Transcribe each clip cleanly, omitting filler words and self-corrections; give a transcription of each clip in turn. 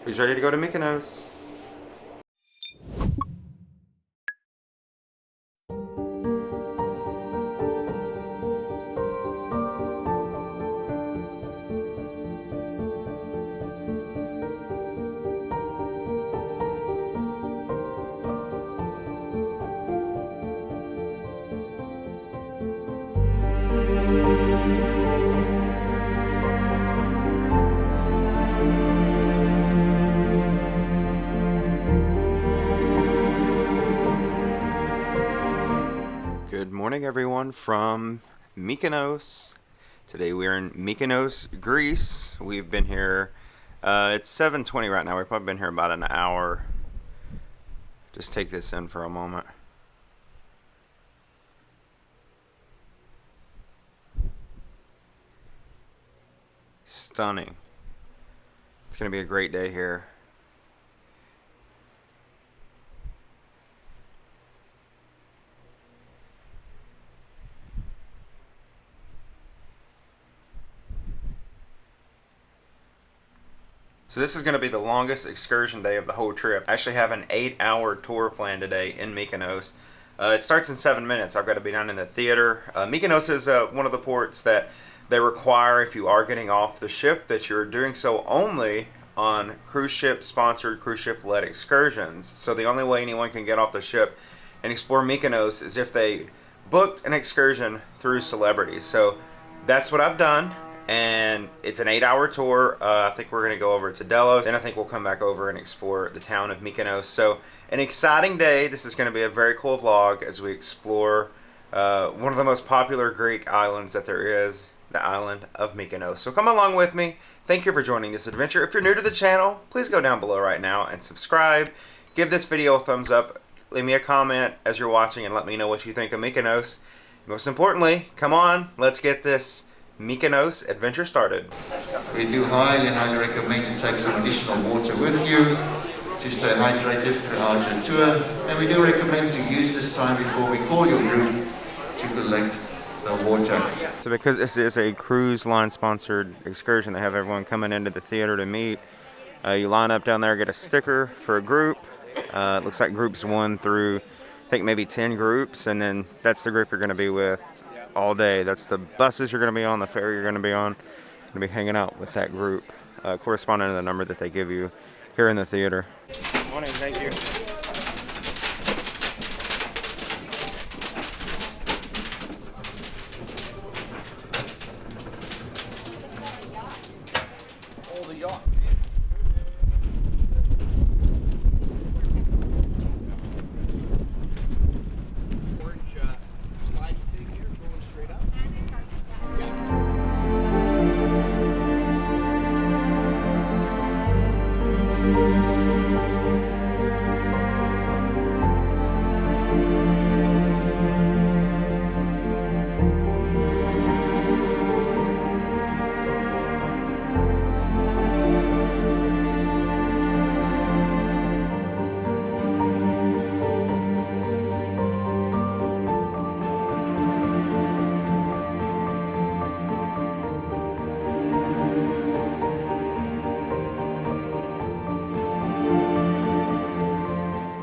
Who's ready to go to Mykonos? Good morning, everyone, from Mykonos. Today we are in Mykonos, Greece. We've been here, it's 7:20 right now. We've probably been here about an hour. Just take this in for a moment. Stunning. It's going to be a great day here. So this is going to be the longest excursion day of the whole trip. I actually have an 8-hour tour planned today in Mykonos. It starts in 7 minutes. I've got to be down in the theater. Mykonos is one of the ports that they require, if you are getting off the ship, that you're doing so only on cruise ship sponsored, cruise ship led excursions. So the only way anyone can get off the ship and explore Mykonos is if they booked an excursion through celebrities. So that's what I've done. And it's an 8-hour tour. I think we're going to go over to Delos. Then I think we'll come back over and explore the town of Mykonos. So an exciting day. This is going to be a very cool vlog as we explore one of the most popular Greek islands that there is, the island of Mykonos. So come along with me. Thank you for joining this adventure. If you're new to the channel, please go down below right now and subscribe. Give this video a thumbs up. Leave me a comment as you're watching and let me know what you think of Mykonos. Most importantly, come on, let's get this Mykonos adventure started. We do highly recommend you take some additional water with you to stay hydrated throughout your tour, and we do recommend to use this time before we call your group to collect the water. So because this is a cruise line sponsored excursion, they have everyone coming into the theater to meet. You line up down there, get a sticker for a group. It looks like groups 1 through, I think maybe 10 groups, and then that's the group you're going to be with all day. That's the buses you're going to be on, the ferry you're going to be on. You're going to be hanging out with that group, corresponding to the number that they give you here in the theater. Good morning, thank you.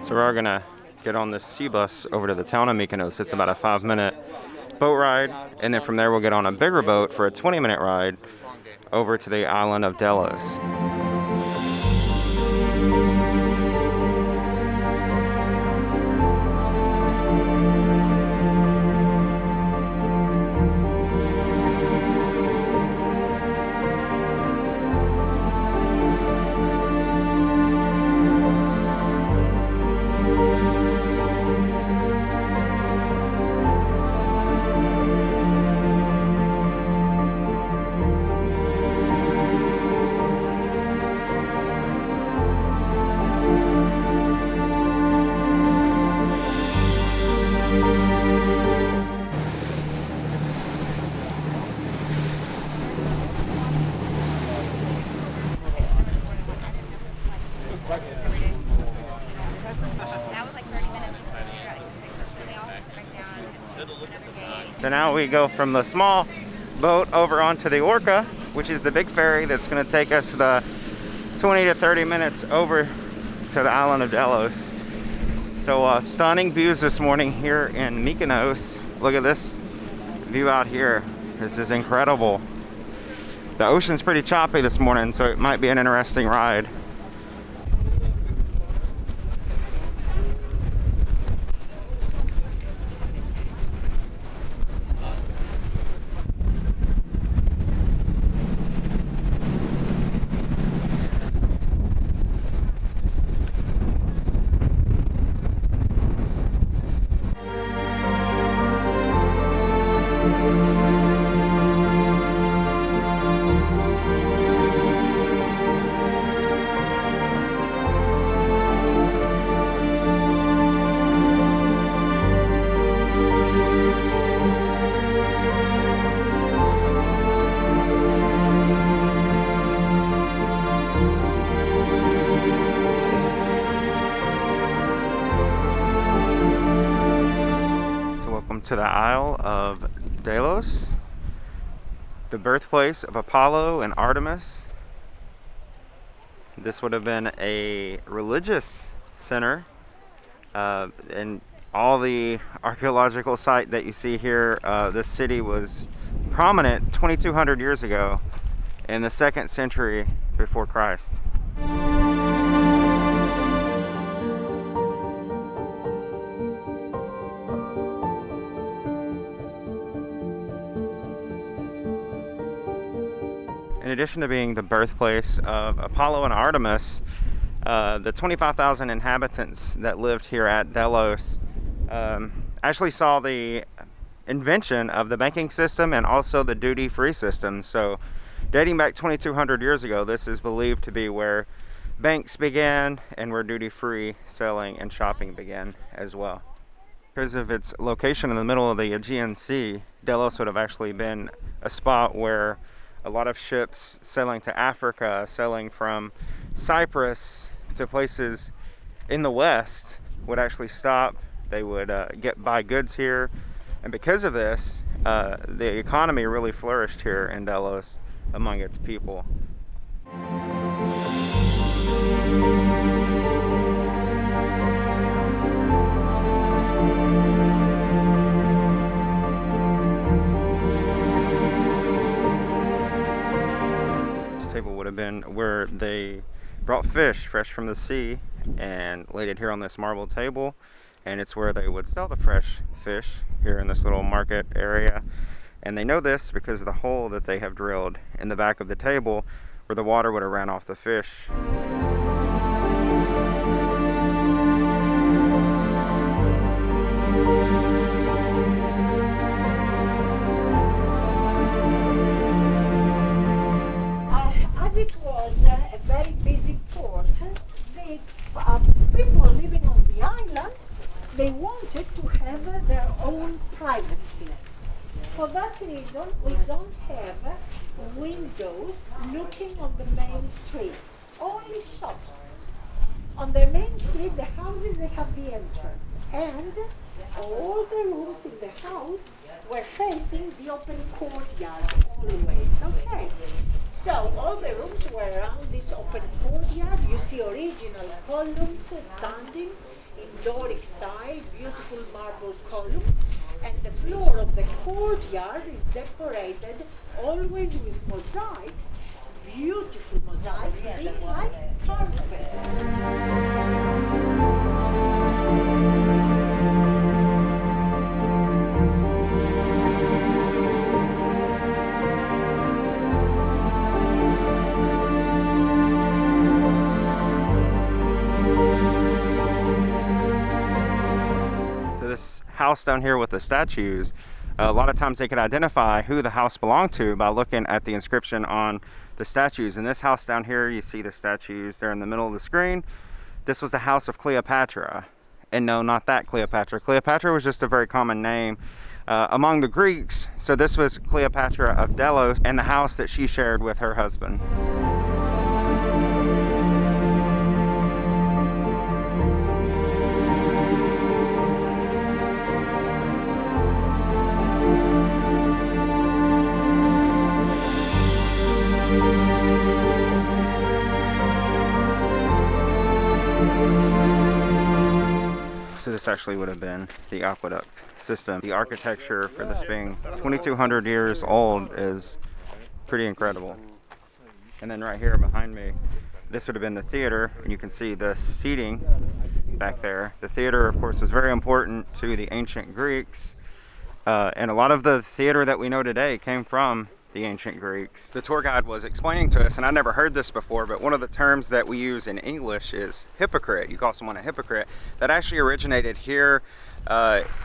So we're gonna get on this sea bus over to the town of Mykonos. It's about a 5-minute boat ride, and then from there we'll get on a bigger boat for a 20-minute ride over to the island of Delos. So now we go from the small boat over onto the Orca, which is the big ferry that's going to take us to the 20 to 30 minutes over to the island of Delos. So stunning views this morning here in Mykonos. Look at this view out here. This is incredible. The ocean's pretty choppy this morning, so it might be an interesting ride. To the Isle of Delos, the birthplace of Apollo and Artemis. This would have been a religious center, and all the archaeological site that you see here, this city was prominent 2200 years ago in the 2nd century before Christ. In addition to being the birthplace of Apollo and Artemis, the 25,000 inhabitants that lived here at Delos actually saw the invention of the banking system and also the duty-free system. So dating back 2200 years ago, this is believed to be where banks began and where duty-free selling and shopping began as well. Because of its location in the middle of the Aegean Sea, Delos would have actually been a spot where a lot of ships sailing to Africa, sailing from Cyprus to places in the west would actually stop. They would buy goods here, and because of this, the economy really flourished here in Delos among its people. Table would have been where they brought fish fresh from the sea and laid it here on this marble table, and it's where they would sell the fresh fish here in this little market area. And they know this because of the hole that they have drilled in the back of the table where the water would have ran off the fish. It was a very busy port. The people living on the island, they wanted to have their own privacy. For that reason, we don't have windows looking on the main street, only shops. On the main street, the houses, they have the entrance, and all the rooms in the house were facing the open courtyard always, okay? So all the rooms were around this open courtyard. You see original columns standing in Doric style, beautiful marble columns, and the floor of the courtyard is decorated always with mosaics, beautiful mosaics, being like carpets. House down here with the statues, a lot of times they could identify who the house belonged to by looking at the inscription on the statues. In this house down here, you see the statues there in the middle of the screen. This was the house of Cleopatra. And no, not that Cleopatra. Cleopatra was just a very common name among the Greeks. So this was Cleopatra of Delos and the house that she shared with her husband. So this actually would have been the aqueduct system. The architecture for this being 2,200 years old is pretty incredible. And then right here behind me, this would have been the theater, and you can see the seating back there. The theater, of course, was very important to the ancient Greeks, and a lot of the theater that we know today came from the ancient Greeks. The tour guide was explaining to us, and I never heard this before, but one of the terms that we use in English is hypocrite. You call someone a hypocrite. That actually originated here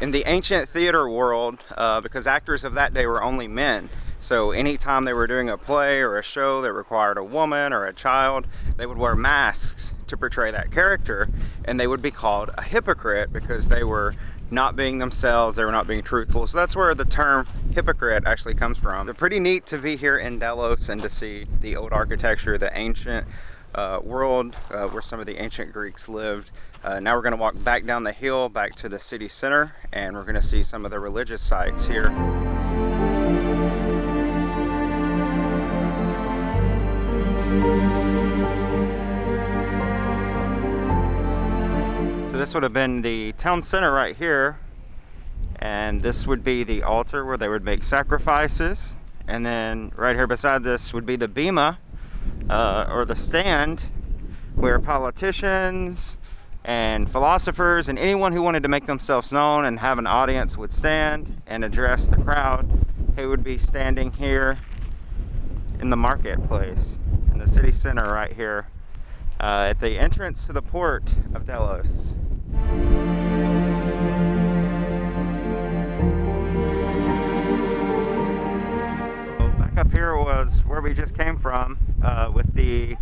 in the ancient theater world, because actors of that day were only men. So anytime they were doing a play or a show that required a woman or a child, they would wear masks to portray that character, and they would be called a hypocrite because they were not being themselves, they were not being truthful. So that's where the term hypocrite actually comes from. It's pretty neat to be here in Delos and to see the old architecture, the ancient world where some of the ancient Greeks lived. Now we're going to walk back down the hill back to the city center, and we're going to see some of the religious sites here. So this would have been the town center right here, and this would be the altar where they would make sacrifices, and then right here beside this would be the bema, or the stand, where politicians and philosophers and anyone who wanted to make themselves known and have an audience would stand and address the crowd who would be standing here in the marketplace in the city center right here at the entrance to the port of Delos. So back up here was where we just came from, with the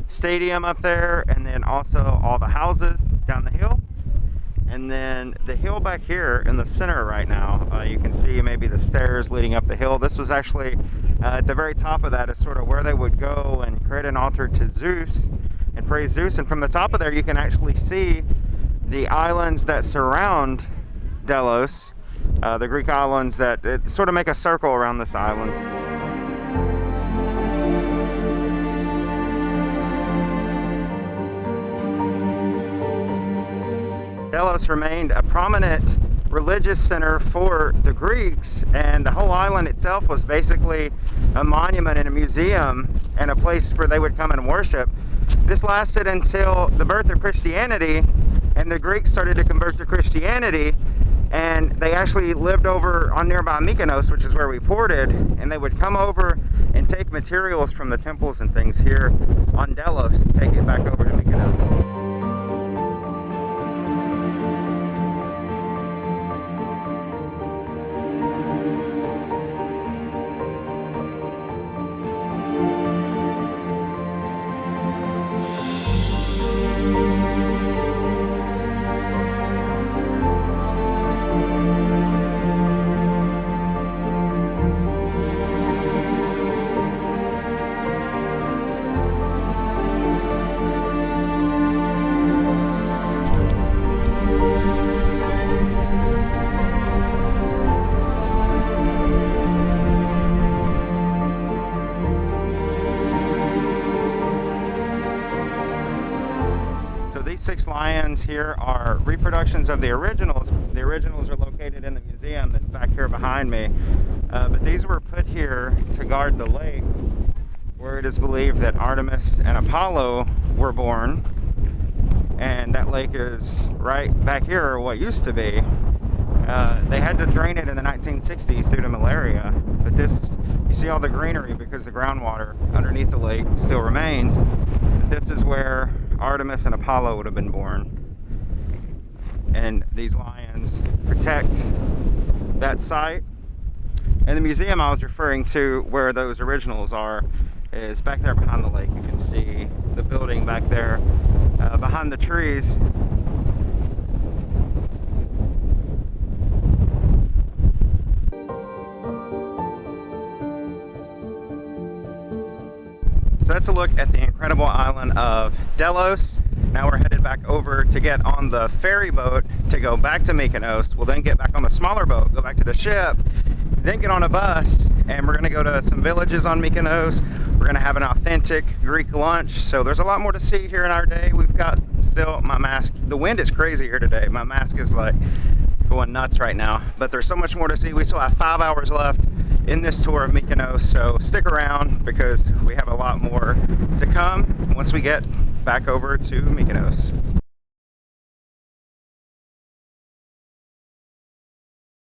stadium up there, and then also all the houses down the hill. And then the hill back here in the center right now, you can see maybe the stairs leading up the hill. This was actually at the very top of that is sort of where they would go and create an altar to Zeus and praise Zeus. And from the top of there, you can actually see the islands that surround Delos, the Greek islands that sort of make a circle around this island. Delos remained a prominent religious center for the Greeks, and the whole island itself was basically a monument and a museum and a place where they would come and worship. This lasted until the birth of Christianity, and the Greeks started to convert to Christianity, and they actually lived over on nearby Mykonos, which is where we ported, and they would come over and take materials from the temples and things here on Delos and take it back over to Mykonos. Six lions here are reproductions of the originals. The originals are located in the museum that's back here behind me. But these were put here to guard the lake where it is believed that Artemis and Apollo were born. And that lake is right back here, or what used to be. They had to drain it in the 1960s due to malaria. But this, you see all the greenery because the groundwater underneath the lake still remains. This is where Artemis and Apollo would have been born. And these lions protect that site. And the museum I was referring to, where those originals are, is back there behind the lake. You can see the building back there behind the trees. So that's a look at the incredible island of Delos. Now we're headed back over to get on the ferry boat to go back to Mykonos. We'll then get back on the smaller boat, go back to the ship, then get on a bus, and we're going to go to some villages on Mykonos. We're gonna have an authentic Greek lunch. So there's a lot more to see here in our day. We've got still my mask. The wind is crazy here today. My mask is like going nuts right now. But there's so much more to see. We still have 5 hours left in this tour of Mykonos. So stick around because we have a lot more to come once we get back over to Mykonos.